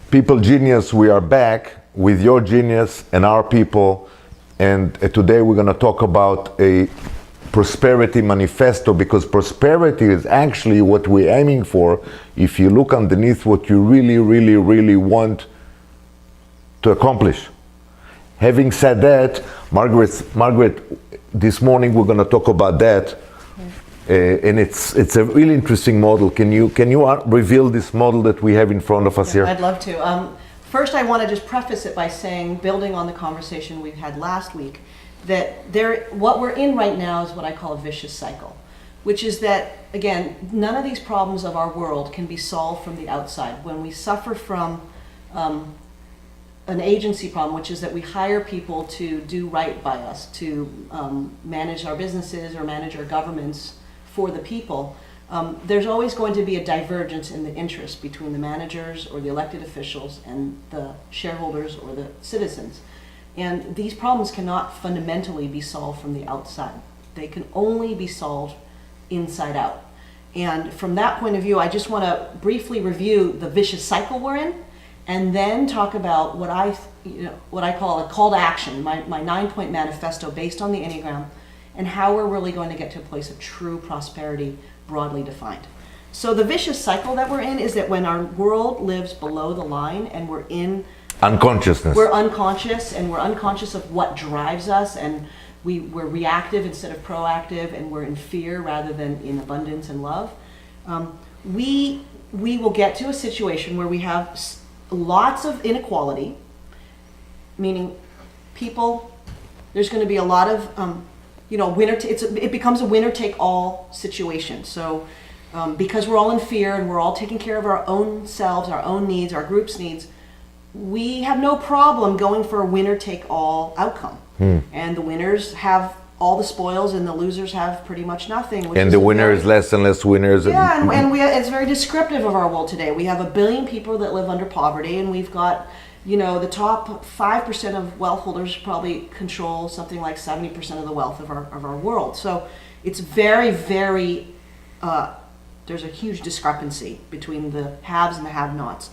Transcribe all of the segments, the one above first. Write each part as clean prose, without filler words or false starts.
People Genius, we are back with your genius and our people, and today we're going to talk about a prosperity manifesto, because prosperity is actually what we're aiming for if you look underneath what you really want to accomplish. Having said that, Margaret, this morning we're going to talk about that. And it's a really interesting model. Can you reveal this model that we have in front of us here? I'd love to. First, I want to just preface it by saying, building on the conversation we had last week, that what we're in right now is what I call a vicious cycle, which is that, again, none of these problems of our world can be solved from the outside. When we suffer from an agency problem, which is that we hire people to do right by us, to manage our businesses or manage our governments for the people, there's always going to be a divergence in the interest between the managers or the elected officials and the shareholders or the citizens. And these problems cannot fundamentally be solved from the outside. They can only be solved inside out. And from that point of view, I just want to briefly review the vicious cycle we're in, and then talk about what I call a call to action, my 9-point manifesto based on the Enneagram, and how we're really going to get to a place of true prosperity, broadly defined. So the vicious cycle that we're in is that when our world lives below the line and we're in unconsciousness. We're unconscious, and we're unconscious of what drives us, and we're reactive instead of proactive, and we're in fear rather than in abundance and love. We will get to a situation where we have lots of inequality, meaning there's going to be a lot of it becomes a winner-take-all situation. So because we're all in fear and we're all taking care of our own selves, our own needs, our group's needs, we have no problem going for a winner-take-all outcome. And the winners have all the spoils and the losers have pretty much nothing. And the winner is less and less winners. Yeah, and it's very descriptive of our world today. We have 1 billion people that live under poverty, and we've got the top 5% of wealth holders probably control something like 70% of the wealth of our world. So it's very, very, there's a huge discrepancy between the haves and the have-nots.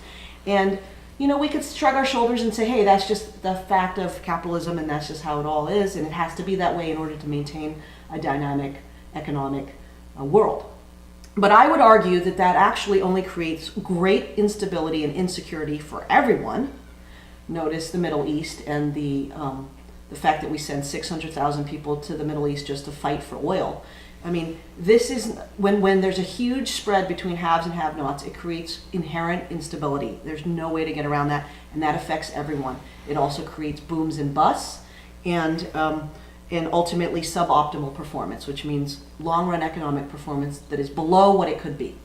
And, we could shrug our shoulders and say, hey, that's just the fact of capitalism, and that's just how it all is, and it has to be that way in order to maintain a dynamic economic world. But I would argue that actually only creates great instability and insecurity for everyone. Notice the Middle East and the fact that we send 600,000 people to the Middle East just to fight for oil. I mean, this is when there's a huge spread between haves and have-nots, it creates inherent instability. There's no way to get around that, and that affects everyone. It also creates booms and busts, and ultimately suboptimal performance, which means long-run economic performance that is below what it could be,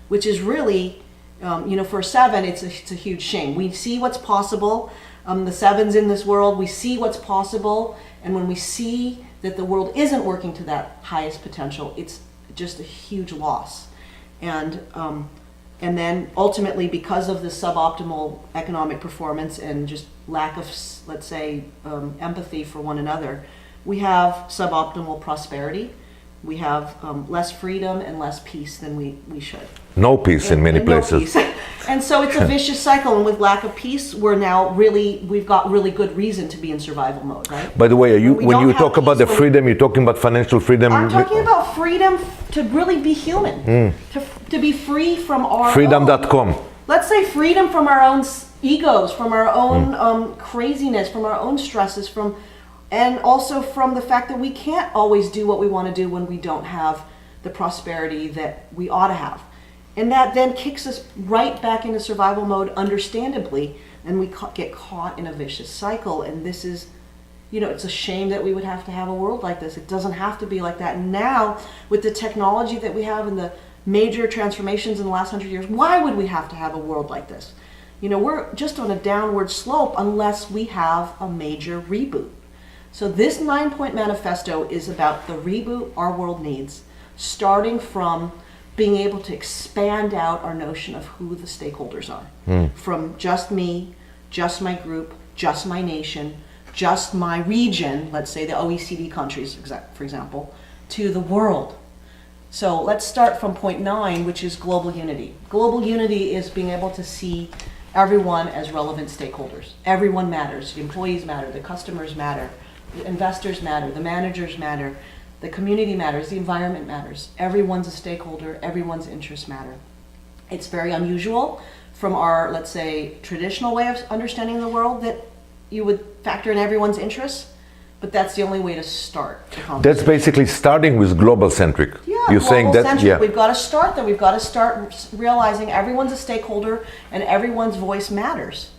which is really, for a 7, it's a huge shame. We see what's possible. The 7s in this world, we see what's possible, and when we see that the world isn't working to that highest potential, it's just a huge loss. And then ultimately, because of the suboptimal economic performance and just lack of, let's say, empathy for one another, we have suboptimal prosperity. We have less freedom and less peace than we should. No peace in many places. And so it's a vicious cycle, and with lack of peace, we've got really good reason to be in survival mode, right? By the way, when you talk about the freedom, you're talking about financial freedom? I'm talking about freedom to really be human, to be free from our Freedom.com. Let's say freedom from our own egos, from our own craziness, from our own stresses, and also from the fact that we can't always do what we want to do when we don't have the prosperity that we ought to have. And that then kicks us right back into survival mode, understandably, and we get caught in a vicious cycle. And this is, it's a shame that we would have to have a world like this. It doesn't have to be like that. And now, with the technology that we have and the major transformations in the last 100 years, why would we have to have a world like this? We're just on a downward slope unless we have a major reboot. So this 9-point manifesto is about the reboot our world needs, starting from being able to expand out our notion of who the stakeholders are. From just me, just my group, just my nation, just my region, let's say the OECD countries, for example, to the world. So let's start from point 9, which is global unity. Global unity is being able to see everyone as relevant stakeholders. Everyone matters. The employees matter, the customers matter, the investors matter, the managers matter, the community matters, the environment matters. Everyone's a stakeholder, everyone's interests matter. It's very unusual from our, let's say, traditional way of understanding the world that you would factor in everyone's interests, but that's the only way to start the conversation. That's basically starting with global centric. Yeah, You're saying that, yeah. We've got to start there. We've got to start realizing everyone's a stakeholder and everyone's voice matters.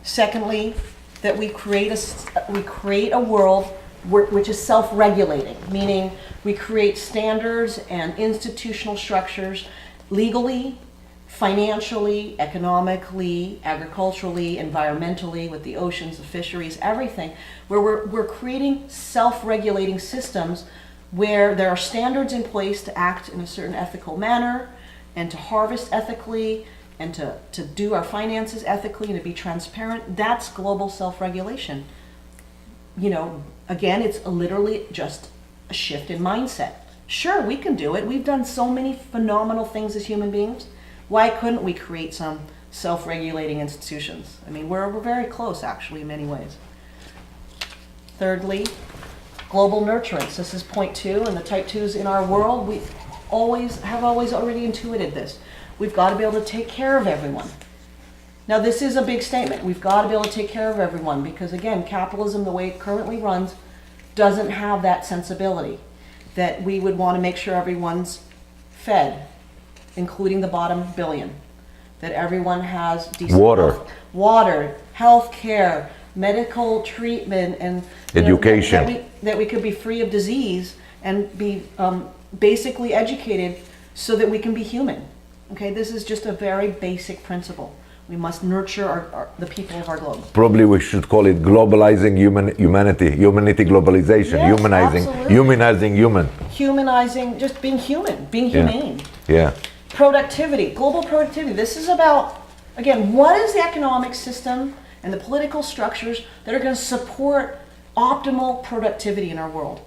Secondly, that we create a world which is self-regulating, meaning we create standards and institutional structures legally, financially, economically, agriculturally, environmentally, with the oceans, the fisheries, everything, where we're creating self-regulating systems where there are standards in place to act in a certain ethical manner and to harvest ethically and to do our finances ethically and to be transparent. That's global self-regulation. You know, again, it's literally just a shift in mindset. Sure, we can do it. We've done so many phenomenal things as human beings. Why couldn't we create some self-regulating institutions? I mean, we're very close, actually, in many ways. Thirdly, global nurturance. This is point 2, and the type 2s in our world, we have always already intuited this. We've got to be able to take care of everyone. Now, this is a big statement. We've got to be able to take care of everyone because, again, capitalism, the way it currently runs, doesn't have that sensibility that we would want to make sure everyone's fed, including the bottom billion, that everyone has decent water, health care, medical treatment, and education. That we could be free of disease and be basically educated so that we can be human. Okay, this is just a very basic principle. We must nurture the people of our globe. Probably we should call it globalizing humanity globalization, yes, humanizing human. Humanizing, just being human, being humane. Yeah. Productivity, global productivity. This is about, again, what is the economic system and the political structures that are going to support optimal productivity in our world?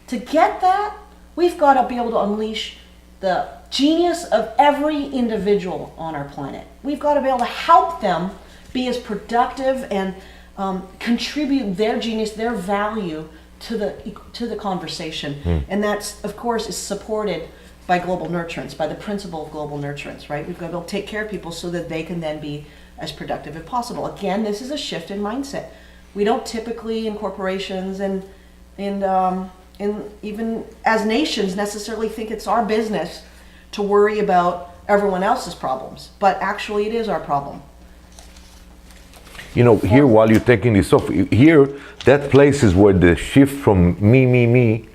To get that, we've got to be able to unleash the genius of every individual on our planet. We've got to be able to help them be as productive and contribute their genius, their value to the conversation. And that's, of course, is supported by global nurturance, by the principle of global nurturance, right? We've got to be able to take care of people so that they can then be as productive as possible. Again, this is a shift in mindset. We don't typically in corporations and even as nations necessarily think it's our business to worry about everyone else's problems, but actually it is our problem. You know, here while you're taking this off, here, that place is where the shift from me,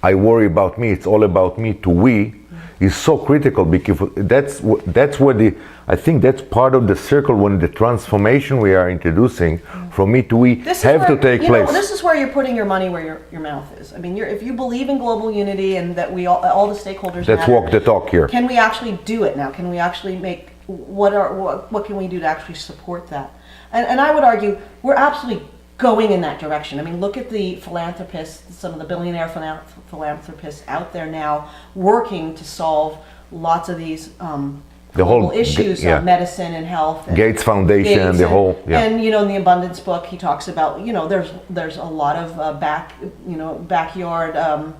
I worry about me, it's all about me, to we, is so critical because that's where I think that's part of the circle when the transformation we are introducing from me to we to take place. This is where you're putting your money where your mouth is. I mean, if you believe in global unity and that we all the stakeholders let's matter, walk the talk here. Can we actually do it now? Can we actually make what can we do to actually support that? And I would argue we're absolutely going in that direction. I mean, look at the philanthropists, some of the billionaire philanthropists out there now working to solve lots of these the whole issues of medicine and health. And Gates Foundation, and you know, in the Abundance book, he talks about, you know, there's a lot of backyard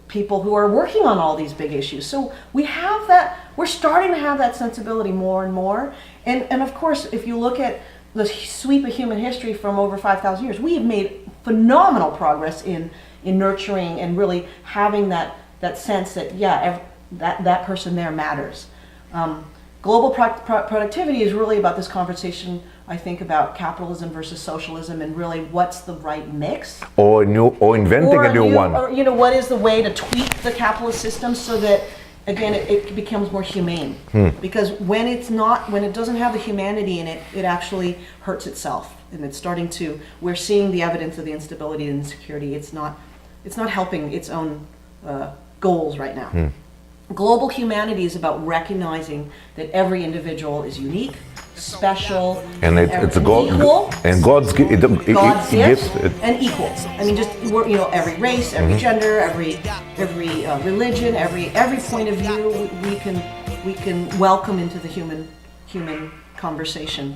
people who are working on all these big issues. So we have that. We're starting to have that sensibility more and more. And of course, if you look at the sweep of human history from over 5,000 years, we have made phenomenal progress in nurturing and really having that sense that that person there matters. Global productivity is really about this conversation, I think, about capitalism versus socialism and really what's the right mix. Or inventing a new one. Or, you know, what is the way to tweak the capitalist system so that, again, it becomes more humane. Because when it doesn't have the humanity in it, it actually hurts itself. And we're seeing the evidence of the instability and insecurity. It's not helping its own goals right now. Global humanity is about recognizing that every individual is unique, special, and it's equal, and God's gift and equal. I mean, every race, every gender, every religion, every point of view, we can welcome into the human conversation.